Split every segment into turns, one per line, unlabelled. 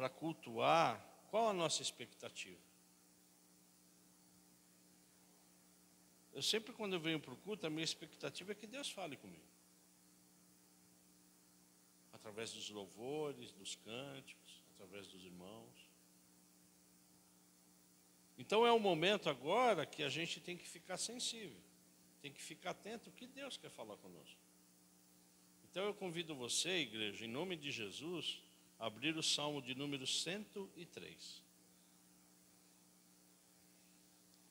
para cultuar, qual a nossa expectativa? Eu sempre, quando eu venho para o culto, a minha expectativa é que Deus fale comigo. Através dos louvores, dos cânticos, através dos irmãos. Então é um momento agora que a gente tem que ficar sensível. Tem que ficar atento ao que Deus quer falar conosco. Então eu convido você, igreja, em nome de Jesus, a abrir o Salmo de número 103.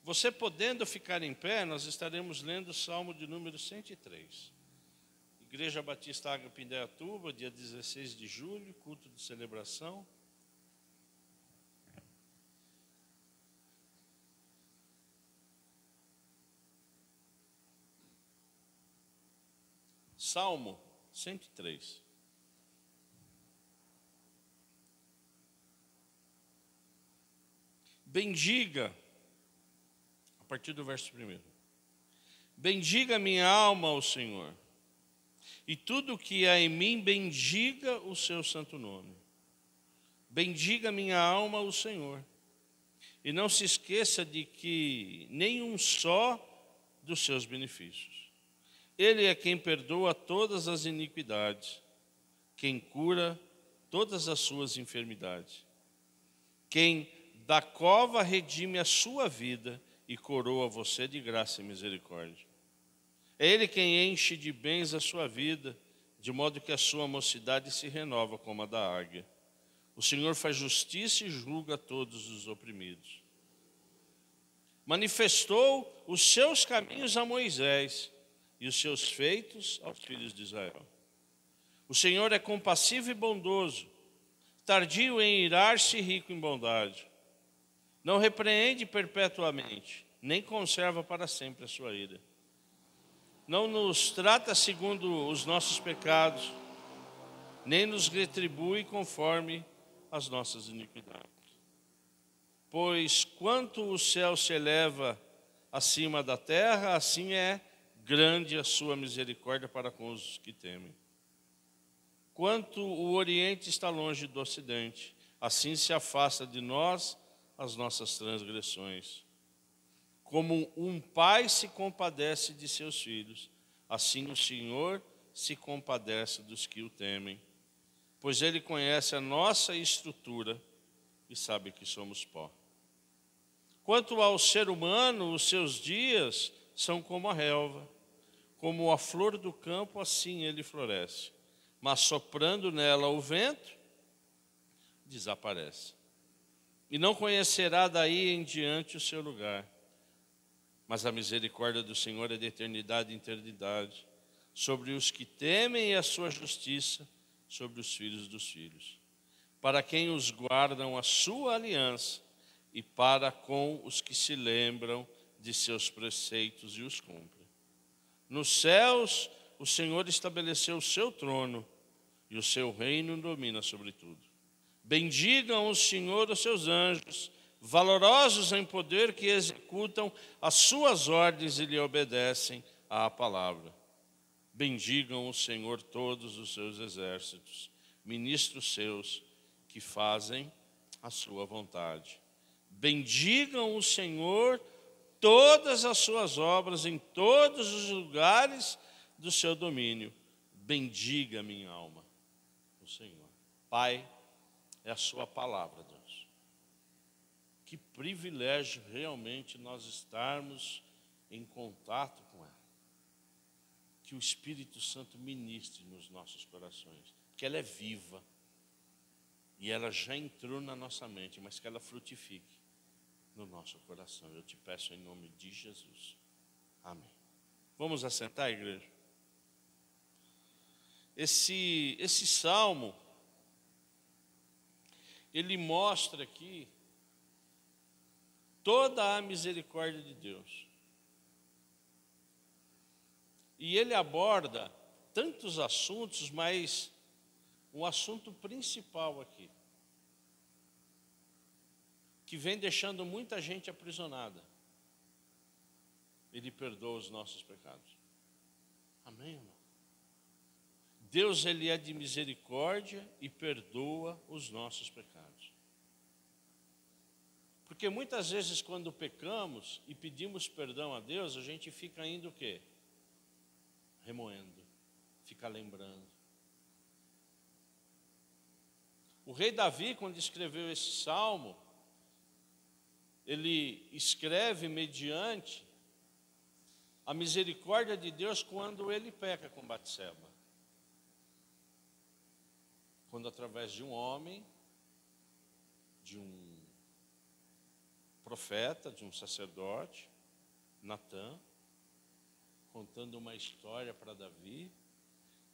Você podendo ficar em pé, nós estaremos lendo o Salmo de número 103. Igreja Batista Ágape Indaiatuba, dia 16 de julho, culto de celebração. Salmo 103. Bendiga, a partir do verso 1. Bendiga minha alma ao Senhor, e tudo que há em mim, bendiga o seu santo nome. Bendiga minha alma ao Senhor, e não se esqueça de que nenhum só dos seus benefícios. Ele é quem perdoa todas as iniquidades, quem cura todas as suas enfermidades, quem da cova redime a sua vida e coroa você de graça e misericórdia. É Ele quem enche de bens a sua vida, de modo que a sua mocidade se renova como a da águia. O Senhor faz justiça e julga todos os oprimidos. Manifestou os seus caminhos a Moisés e os seus feitos aos filhos de Israel. O Senhor é compassivo e bondoso, tardio em irar-se e rico em bondade. Não repreende perpetuamente, nem conserva para sempre a sua ira. Não nos trata segundo os nossos pecados, nem nos retribui conforme as nossas iniquidades. Pois quanto o céu se eleva acima da terra, assim é grande a sua misericórdia para com os que temem. Quanto o Oriente está longe do Ocidente, assim se afasta de nós as nossas transgressões. Como um pai se compadece de seus filhos, assim o Senhor se compadece dos que o temem. Pois Ele conhece a nossa estrutura e sabe que somos pó. Quanto ao ser humano, os seus dias são como a relva, como a flor do campo, assim ele floresce. Mas soprando nela o vento, desaparece. E não conhecerá daí em diante o seu lugar. Mas a misericórdia do Senhor é de eternidade em eternidade, sobre os que temem e a sua justiça, sobre os filhos dos filhos. Para quem os guardam a sua aliança, e para com os que se lembram de seus preceitos e os cumprem. Nos céus, o Senhor estabeleceu o seu trono, e o seu reino domina sobre tudo. Bendigam o Senhor os seus anjos, valorosos em poder, que executam as suas ordens e lhe obedecem à palavra. Bendigam o Senhor todos os seus exércitos, ministros seus, que fazem a sua vontade. Bendigam o Senhor todas as suas obras em todos os lugares do seu domínio. Bendiga minha alma o Senhor. Pai, é a sua palavra, Deus. Que privilégio realmente nós estarmos em contato com ela. Que o Espírito Santo ministre nos nossos corações. Que ela é viva. E ela já entrou na nossa mente, mas que ela frutifique no nosso coração. Eu te peço em nome de Jesus. Amém. Vamos assentar, igreja? Esse salmo, ele mostra aqui toda a misericórdia de Deus. E ele aborda tantos assuntos, mas um assunto principal aqui, que vem deixando muita gente aprisionada. Ele perdoa os nossos pecados. Amém, irmão? Deus, Ele é de misericórdia e perdoa os nossos pecados. Porque muitas vezes quando pecamos e pedimos perdão a Deus, a gente fica indo o quê? Remoendo, fica lembrando. O rei Davi, quando escreveu esse salmo, ele escreve mediante a misericórdia de Deus quando ele peca com Batseba. Quando através de um homem, de um profeta, de um sacerdote, Natã, contando uma história para Davi,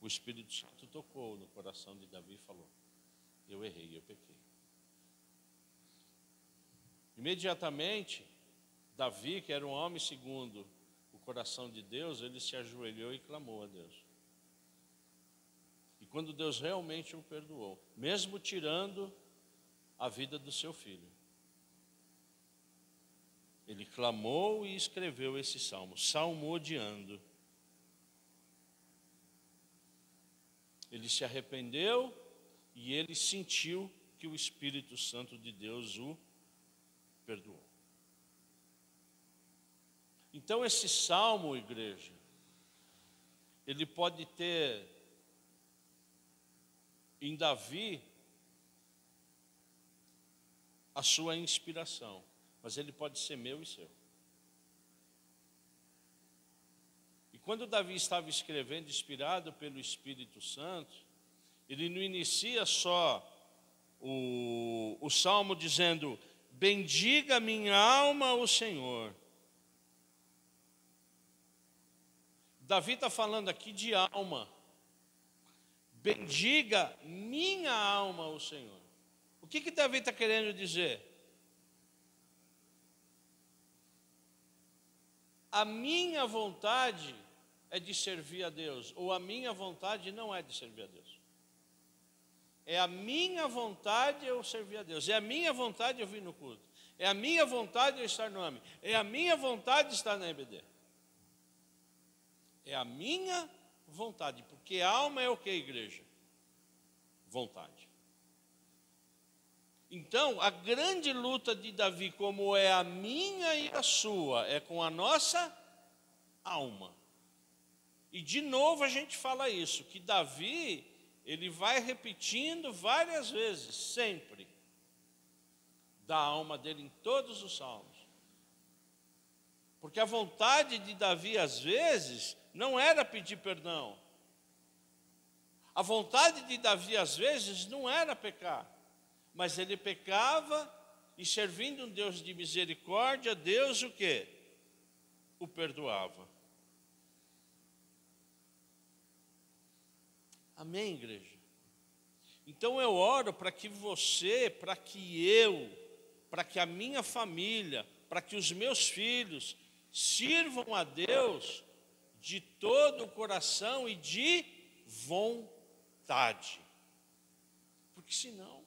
o Espírito Santo tocou no coração de Davi e falou: eu errei, eu pequei. Imediatamente, Davi, que era um homem segundo o coração de Deus, ele se ajoelhou e clamou a Deus. E quando Deus realmente o perdoou, mesmo tirando a vida do seu filho, ele clamou e escreveu esse salmo, salmodiando. Ele se arrependeu e ele sentiu que o Espírito Santo de Deus o perdoou. Então esse salmo, igreja, ele pode ter em Davi a sua inspiração, mas ele pode ser meu e seu. E quando Davi estava escrevendo, inspirado pelo Espírito Santo, ele não inicia só o salmo dizendo: bendiga minha alma o Senhor. Davi está falando aqui de alma. Bendiga minha alma o Senhor. O que Davi está querendo dizer? A minha vontade é de servir a Deus, ou a minha vontade não é de servir a Deus. É a minha vontade eu servir a Deus, é a minha vontade eu vir no culto, é a minha vontade eu estar no AME, é a minha vontade estar na EBD. É a minha vontade, porque alma é o que, igreja? Vontade. Então, a grande luta de Davi, como é a minha e a sua, é com a nossa alma. E de novo a gente fala isso, que Davi, ele vai repetindo várias vezes, sempre, da alma dele em todos os salmos. Porque a vontade de Davi, às vezes, não era pedir perdão. A vontade de Davi, às vezes, não era pecar. Mas ele pecava e, servindo um Deus de misericórdia, Deus o quê? O perdoava. Amém, igreja? Então eu oro para que você, para que eu, para que a minha família, para que os meus filhos sirvam a Deus de todo o coração e de vontade. Porque senão...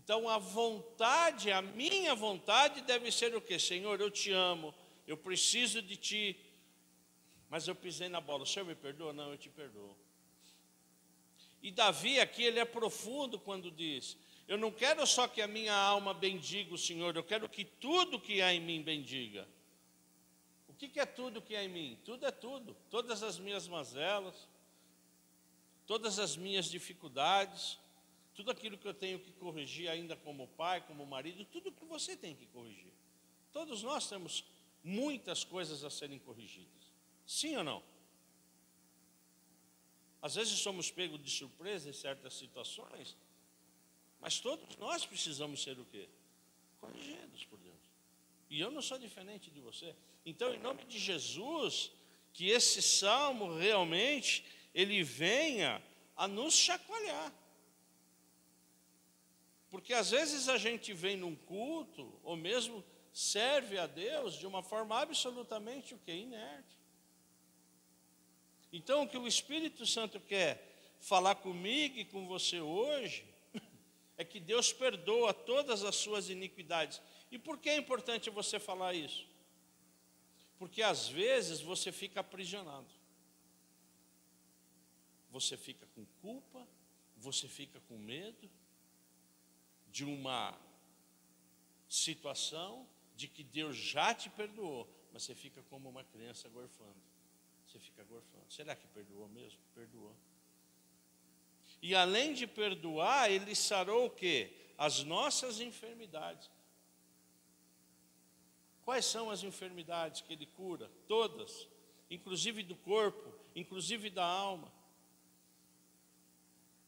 Então a vontade, a minha vontade deve ser o quê? Senhor, eu te amo, eu preciso de ti, mas eu pisei na bola. O Senhor me perdoa? Não, eu te perdoo. E Davi aqui, ele é profundo quando diz: eu não quero só que a minha alma bendiga o Senhor, eu quero que tudo que há em mim bendiga. O que é tudo que há em mim? Tudo é tudo. Todas as minhas mazelas, todas as minhas dificuldades, tudo aquilo que eu tenho que corrigir ainda como pai, como marido, tudo que você tem que corrigir. Todos nós temos muitas coisas a serem corrigidas. Sim ou não? Às vezes somos pegos de surpresa em certas situações, mas todos nós precisamos ser o quê? Corrigidos por Deus. E eu não sou diferente de você. Então, em nome de Jesus, que esse salmo realmente, ele venha a nos chacoalhar. Porque às vezes a gente vem num culto, ou mesmo serve a Deus de uma forma absolutamente o quê? Inerte. Então, o que o Espírito Santo quer falar comigo e com você hoje, é que Deus perdoa todas as suas iniquidades. E por que é importante você falar isso? Porque às vezes você fica aprisionado. Você fica com culpa, você fica com medo de uma situação de que Deus já te perdoou, mas você fica como uma criança gorfando. Você fica gorfando. Será que perdoou mesmo? Perdoou. E além de perdoar, Ele sarou o quê? As nossas enfermidades. Quais são as enfermidades que Ele cura? Todas, inclusive do corpo, inclusive da alma.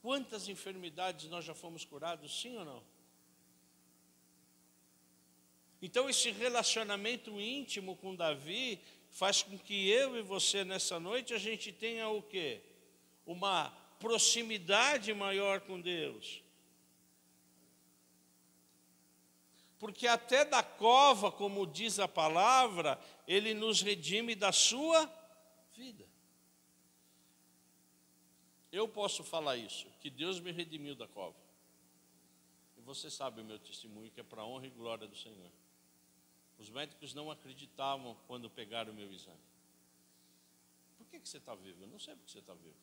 Quantas enfermidades nós já fomos curados, sim ou não? Então esse relacionamento íntimo com Davi faz com que eu e você nessa noite a gente tenha o quê? Uma proximidade maior com Deus. Porque até da cova, como diz a palavra, Ele nos redime da sua vida. Eu posso falar isso, que Deus me redimiu da cova. E você sabe o meu testemunho, que é para a honra e glória do Senhor. Os médicos não acreditavam quando pegaram o meu exame. Por que você está vivo? Eu não sei por que você está vivo.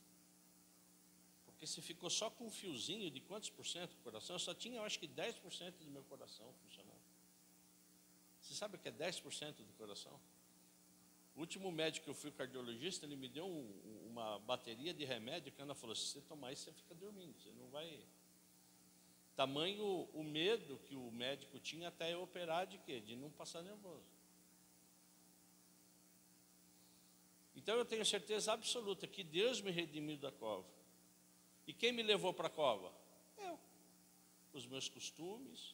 Porque se ficou só com um fiozinho de quantos por cento do coração, eu só tinha, eu acho que 10% do meu coração funcionando. Você sabe o que é 10% do coração? O último médico que eu fui, cardiologista, ele me deu uma bateria de remédio que a Ana falou, se você tomar isso, você fica dormindo, você não vai... Tamanho o medo que o médico tinha até eu operar de quê? De não passar nervoso. Então eu tenho certeza absoluta que Deus me redimiu da cova. E quem me levou para a cova? Eu. Os meus costumes,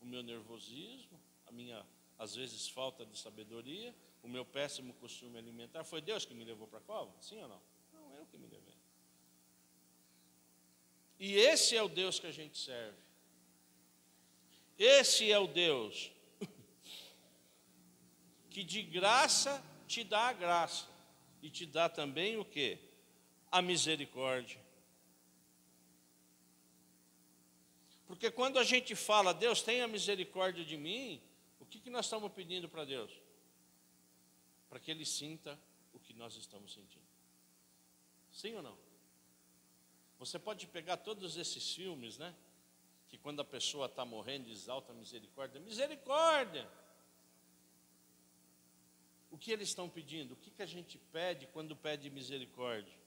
o meu nervosismo, a minha, às vezes, falta de sabedoria, o meu péssimo costume alimentar. Foi Deus que me levou para a cova? Sim ou não? Não, eu que me levei. E esse é o Deus que a gente serve. Esse é o Deus que de graça te dá a graça e te dá também o quê? A misericórdia. Porque quando a gente fala, Deus tenha misericórdia de mim, o que nós estamos pedindo para Deus? Para que Ele sinta o que nós estamos sentindo. Sim ou não? Você pode pegar todos esses filmes, né? Que quando a pessoa está morrendo, exalta a misericórdia. Misericórdia! O que eles estão pedindo? O que a gente pede quando pede misericórdia?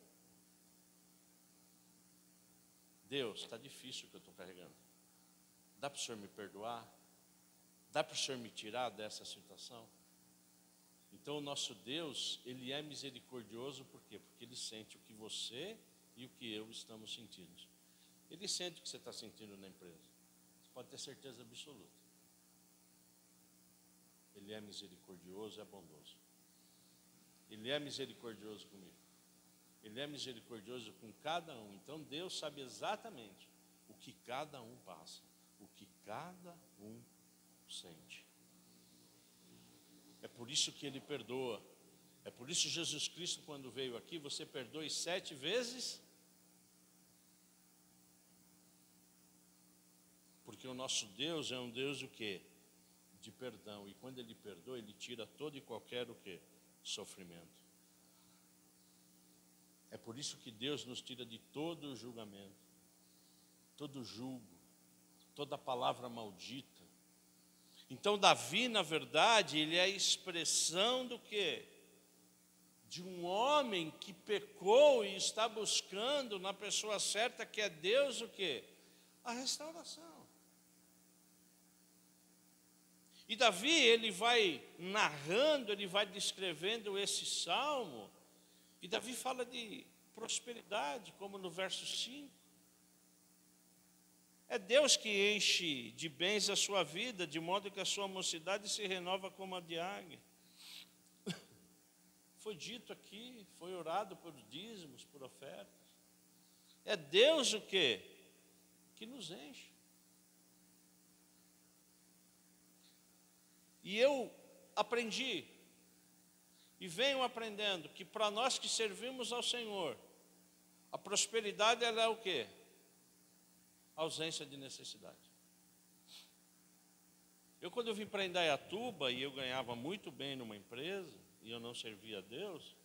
Deus, está difícil o que eu estou carregando. Dá para o Senhor me perdoar? Dá para o Senhor me tirar dessa situação? Então o nosso Deus, Ele é misericordioso, por quê? Porque Ele sente o que você e o que eu estamos sentindo. Ele sente o que você está sentindo na empresa. Você pode ter certeza absoluta. Ele é misericordioso, é bondoso. Ele é misericordioso comigo. Ele é misericordioso com cada um. Então Deus sabe exatamente o que cada um passa, o que cada um sente. É por isso que Ele perdoa. É por isso que Jesus Cristo, quando veio aqui, você perdoe 7 vezes. Porque o nosso Deus é um Deus o quê? De perdão. E quando Ele perdoa, Ele tira todo e qualquer o quê? Sofrimento. É por isso que Deus nos tira de todo o julgamento, todo julgo, toda palavra maldita. Então Davi, na verdade, ele é a expressão do quê? De um homem que pecou e está buscando na pessoa certa, que é Deus, o quê? A restauração. E Davi, ele vai narrando, ele vai descrevendo esse salmo, e Davi fala de prosperidade, como no verso 5. É Deus que enche de bens a sua vida, de modo que a sua mocidade se renova como a de águia. Foi dito aqui, foi orado por dízimos, por ofertas. É Deus o quê? Que nos enche. E eu aprendi, e venho aprendendo, que para nós que servimos ao Senhor, a prosperidade ela é o quê? Ausência de necessidade. Eu quando eu vim para Indaiatuba, e eu ganhava muito bem numa empresa, e eu não servia a Deus,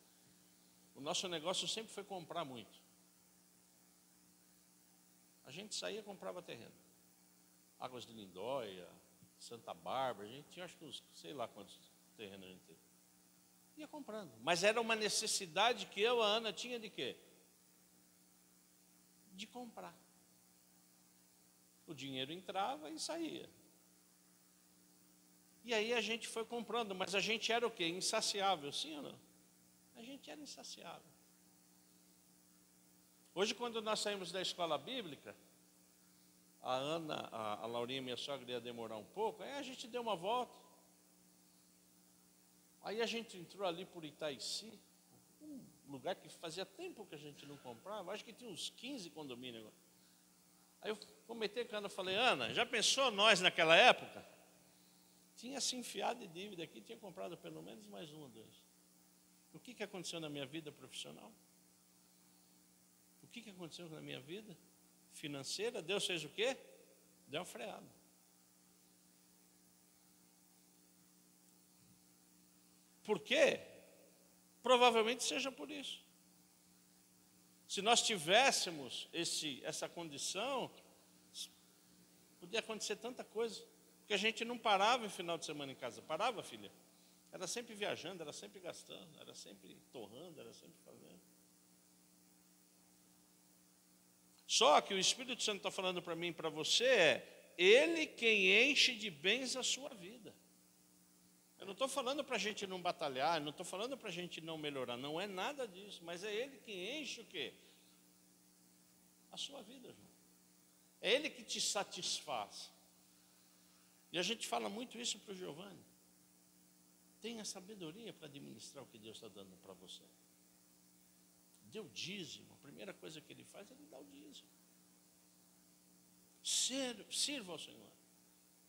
o nosso negócio sempre foi comprar muito. A gente saía e comprava terreno. Águas de Lindóia, Santa Bárbara, a gente tinha acho que uns, sei lá quantos terrenos a gente teve. Ia comprando. Mas era uma necessidade que eu, a Ana, tinha de quê? De comprar. O dinheiro entrava e saía. E aí a gente foi comprando, mas a gente era o quê? Insaciável, sim ou não? A gente era insaciável. Hoje, quando nós saímos da escola bíblica, a Ana, a Laurinha, minha sogra, ia demorar um pouco, aí a gente deu uma volta. Aí a gente entrou ali por Itaici, um lugar que fazia tempo que a gente não comprava, acho que tinha uns 15 condomínios agora. Aí eu comentei com a Ana, falei, Ana, já pensou nós naquela época? Tinha se enfiado de dívida aqui, tinha comprado pelo menos mais um ou dois. O que aconteceu na minha vida profissional? O que aconteceu na minha vida financeira? Deus fez o quê? Deu uma freada. Por quê? Provavelmente seja por isso. Se nós tivéssemos essa condição, podia acontecer tanta coisa. Porque a gente não parava em final de semana em casa. Parava, filha? Era sempre viajando, era sempre gastando, era sempre torrando, era sempre fazendo. Só que o Espírito Santo está falando para mim e para você Ele quem enche de bens a sua vida. Eu não estou falando para a gente não batalhar, não estou falando para a gente não melhorar, não é nada disso, mas é Ele que enche o quê? A sua vida, João. É Ele que te satisfaz. E a gente fala muito isso para o Giovanni. Tenha sabedoria para administrar o que Deus está dando para você. Dê o dízimo, a primeira coisa que ele faz é ele dar o dízimo. Sirva ao Senhor.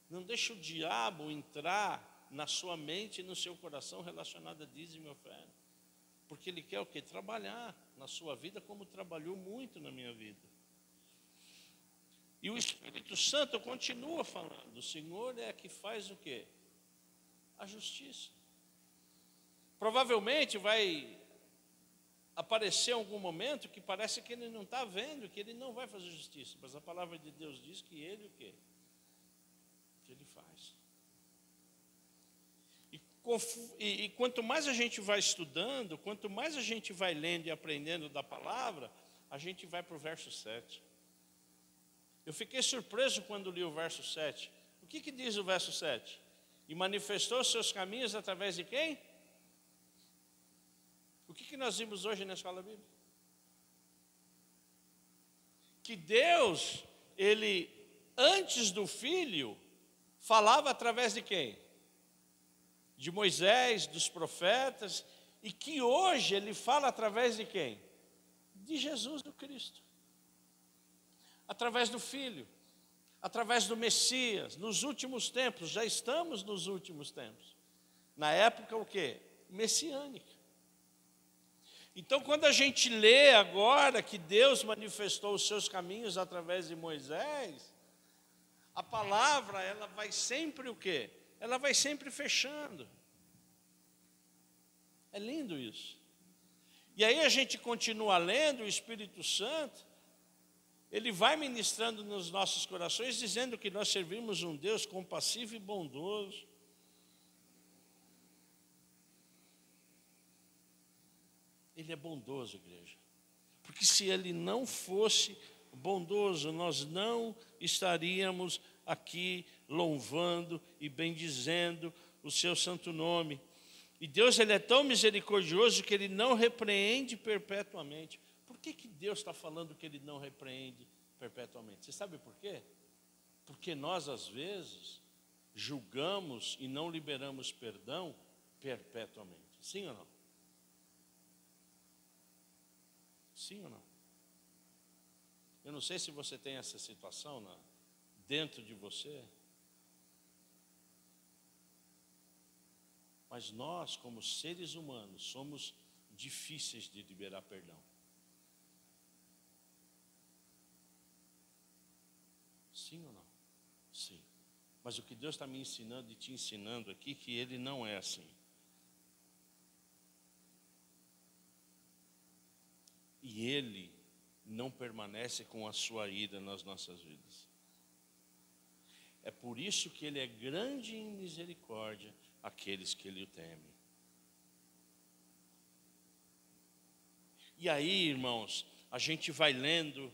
Não deixe o diabo entrar na sua mente e no seu coração relacionado a dízimo e oferta. Porque ele quer o quê? Trabalhar na sua vida como trabalhou muito na minha vida. E o Espírito Santo continua falando, o Senhor é que faz o quê? A justiça. Provavelmente vai aparecer algum momento que parece que ele não está vendo, que ele não vai fazer justiça. Mas a palavra de Deus diz que ele o quê? Que ele faz. E quanto mais a gente vai estudando, quanto mais a gente vai lendo e aprendendo da palavra, a gente vai para o verso 7. Eu fiquei surpreso quando li o verso 7. O que diz o verso 7? E manifestou seus caminhos através de quem? O que nós vimos hoje na escola bíblica? Que Deus, Ele, antes do Filho, falava através de quem? De Moisés, dos profetas, e que hoje Ele fala através de quem? De Jesus, do Cristo. Através do Filho, através do Messias, nos últimos tempos, já estamos nos últimos tempos. Na época o quê? Messiânica. Então, quando a gente lê agora que Deus manifestou os seus caminhos através de Moisés, a palavra, ela vai sempre o quê? Ela vai sempre fechando. É lindo isso. E aí a gente continua lendo, o Espírito Santo, ele vai ministrando nos nossos corações, dizendo que nós servimos um Deus compassivo e bondoso. Ele é bondoso, igreja. Porque se Ele não fosse bondoso, nós não estaríamos aqui louvando e bendizendo o Seu santo nome. E Deus, Ele é tão misericordioso que Ele não repreende perpetuamente. Por que Deus está falando que Ele não repreende perpetuamente? Você sabe por quê? Porque nós, às vezes, julgamos e não liberamos perdão perpetuamente. Sim ou não? Sim ou não? Eu não sei se você tem essa situação dentro de você, mas nós, como seres humanos, somos difíceis de liberar perdão. Sim ou não? Sim. Mas o que Deus está me ensinando e te ensinando aqui, que Ele não é assim. E Ele não permanece com a sua ira nas nossas vidas. É por isso que ele é grande em misericórdia àqueles que ele o temem. E aí, irmãos, a gente vai lendo,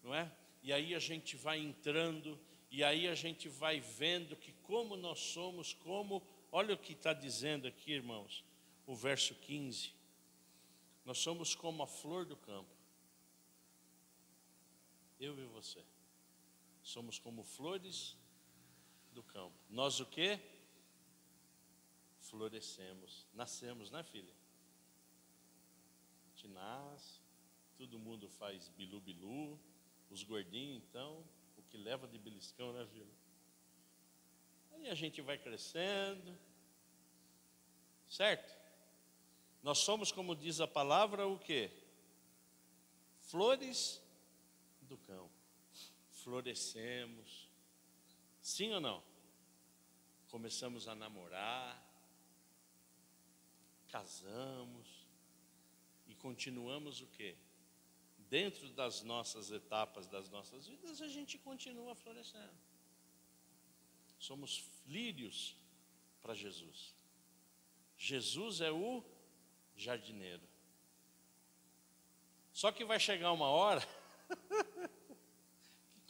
não é? E aí a gente vai entrando, e aí a gente vai vendo que como nós somos, olha o que está dizendo aqui, irmãos, o verso 15. Nós somos como a flor do campo. Eu e você. Somos como flores do campo. Nós o quê? Florescemos. Nascemos, né, filha? A gente nasce, todo mundo faz bilu-bilu, os gordinhos, então, o que leva de beliscão, né, filha? Aí a gente vai crescendo, certo? Nós somos, como diz a palavra, o quê? Flores do campo. Florescemos. Sim ou não? Começamos a namorar, casamos e continuamos o quê? Dentro das nossas etapas das nossas vidas, a gente continua florescendo. Somos lírios para Jesus. Jesus é o jardineiro. Só que vai chegar uma hora,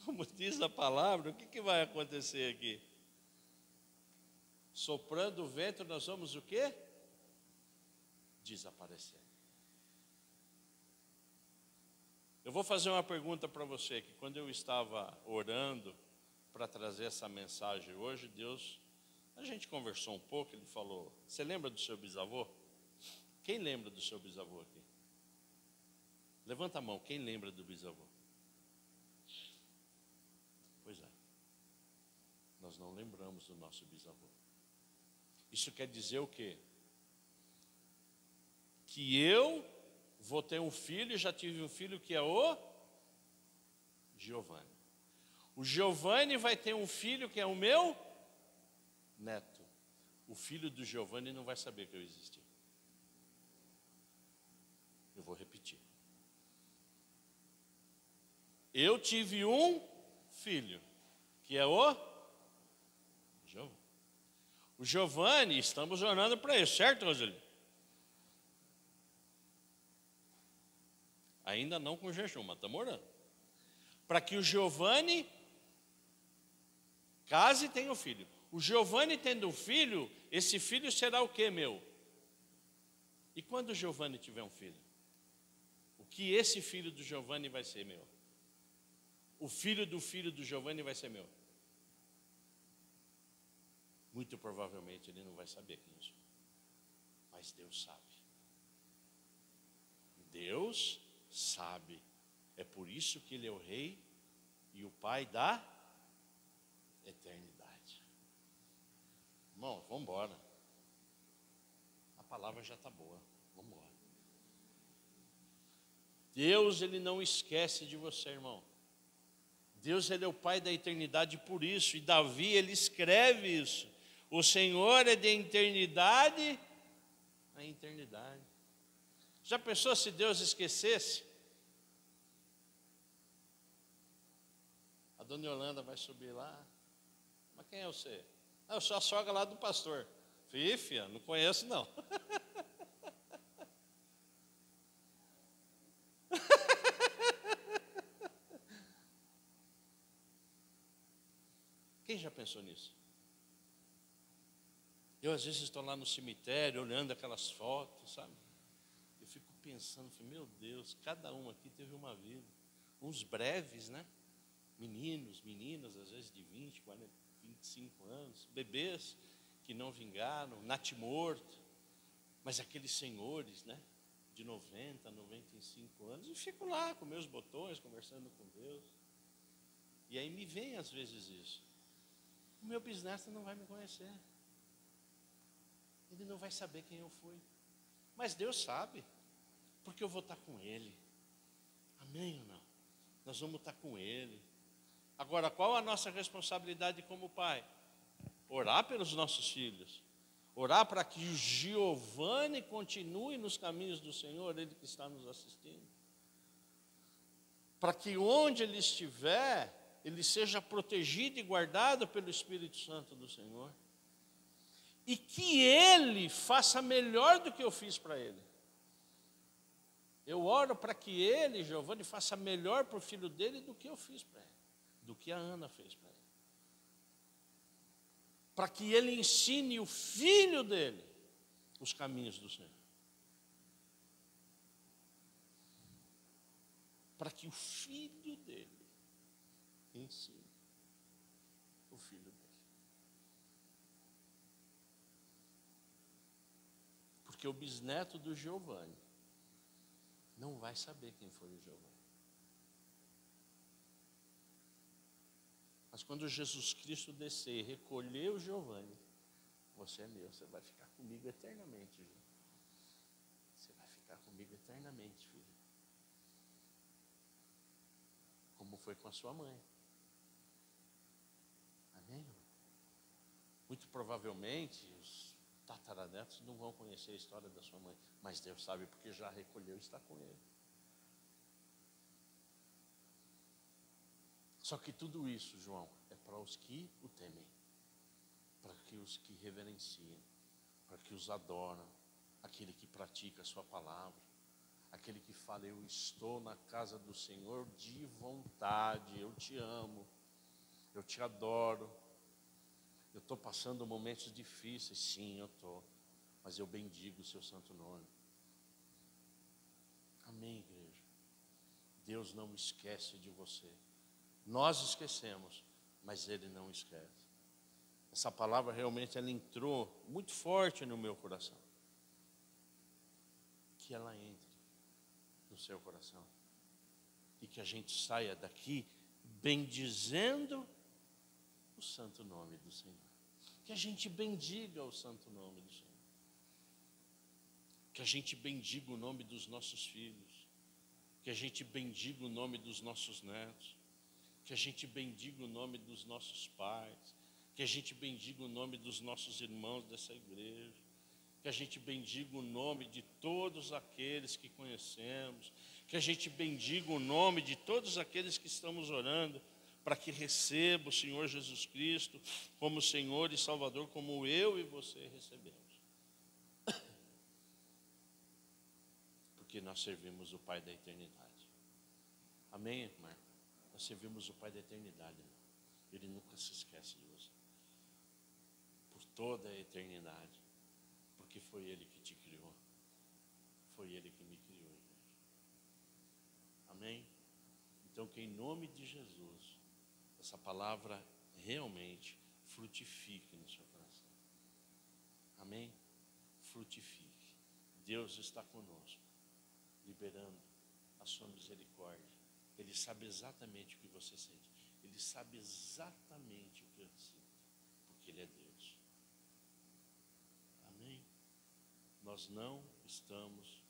como diz a palavra, o que vai acontecer aqui? Soprando o vento, nós vamos o quê? Desaparecer. Eu vou fazer uma pergunta para você, que quando eu estava orando para trazer essa mensagem hoje, Deus, a gente conversou um pouco, ele falou, você lembra do seu bisavô? Quem lembra do seu bisavô aqui? Levanta a mão, quem lembra do bisavô? Pois é, nós não lembramos do nosso bisavô. Isso quer dizer o quê? Que eu vou ter um filho, já tive um filho que é o Giovanni. O Giovanni vai ter um filho que é o meu neto. O filho do Giovanni não vai saber que eu existi. Eu vou repetir. Eu tive um filho, que é o Giovanni. O Giovanni, estamos orando para ele, certo, Roseli? Ainda não com jejum, mas estamos orando. Para que o Giovanni case e tenha um filho. O Giovanni tendo um filho, esse filho será o quê, meu? E quando o Giovanni tiver um filho? O que esse filho do Giovanni vai ser meu? O filho do Giovanni vai ser meu? Muito provavelmente ele não vai saber quem eu sou. Mas Deus sabe. Deus sabe. É por isso que ele é o rei e o pai da eternidade. Irmão, vamos embora. A palavra já está boa. Vamos embora. Deus, ele não esquece de você, irmão. Deus, ele é o pai da eternidade por isso. E Davi, ele escreve isso. O Senhor é de eternidade a eternidade. Já pensou se Deus esquecesse? A dona Yolanda vai subir lá. Mas quem é você? Ah, eu sou a sogra lá do pastor. Filha, não conheço não. Quem já pensou nisso? Eu às vezes estou lá no cemitério olhando aquelas fotos, sabe? Eu fico pensando, meu Deus, cada um aqui teve uma vida. Uns breves, né? Meninos, meninas, às vezes de 20, 40, 25 anos. Bebês que não vingaram, natimorto. Mas aqueles senhores, né? De 90, 95 anos. E fico lá com meus botões, conversando com Deus. E aí me vem às vezes isso. O meu bisneto não vai me conhecer. Ele não vai saber quem eu fui. Mas Deus sabe, porque eu vou estar com Ele. Amém ou não? Nós vamos estar com Ele. Agora, qual a nossa responsabilidade como pai? Orar pelos nossos filhos. Orar para que o Giovanni continue nos caminhos do Senhor, Ele que está nos assistindo. Para que onde ele estiver, ele seja protegido e guardado pelo Espírito Santo do Senhor. E que ele faça melhor do que eu fiz para ele. Eu oro para que ele, Giovanni, faça melhor para o filho dele do que eu fiz para ele, do que a Ana fez para ele. Para que ele ensine o filho dele os caminhos do Senhor. Para que o filho dele ensine o filho dele. Porque o bisneto do Giovanni não vai saber quem foi o Giovanni. Mas quando Jesus Cristo descer e recolher o Giovanni, você é meu, você vai ficar comigo eternamente, Gil. Você vai ficar comigo eternamente, filho. Como foi com a sua mãe. Amém? Muito provavelmente os tataranetos não vão conhecer a história da sua mãe, mas Deus sabe porque já recolheu e está com ele. Só que tudo isso, João, é para os que o temem, para que os que reverenciem, para que os adoram, aquele que pratica a sua palavra, aquele que fala, eu estou na casa do Senhor de vontade, eu te amo, eu te adoro, eu estou passando momentos difíceis, sim, eu estou, mas eu bendigo o seu santo nome. Amém, igreja? Deus não esquece de você. Nós esquecemos, mas Ele não esquece. Essa palavra realmente ela entrou muito forte no meu coração. Que ela entre no seu coração. E que a gente saia daqui bendizendo o santo nome do Senhor. Que a gente bendiga o santo nome do Senhor. Que a gente bendiga o nome dos nossos filhos. Que a gente bendiga o nome dos nossos netos. Que a gente bendiga o nome dos nossos pais, que a gente bendiga o nome dos nossos irmãos dessa igreja, que a gente bendiga o nome de todos aqueles que conhecemos, que a gente bendiga o nome de todos aqueles que estamos orando, para que receba o Senhor Jesus Cristo como Senhor e Salvador, como eu e você recebemos. Porque nós servimos o Pai da eternidade. Amém, irmã? Nós servimos o Pai da eternidade. Ele nunca se esquece de você. Por toda a eternidade. Porque foi Ele que te criou. Foi Ele que me criou, igreja. Amém? Então que em nome de Jesus, essa palavra realmente frutifique no seu coração. Amém? Frutifique. Deus está conosco, liberando a sua misericórdia. Ele sabe exatamente o que você sente. Ele sabe exatamente o que eu sinto. Porque Ele é Deus. Amém? Nós não estamos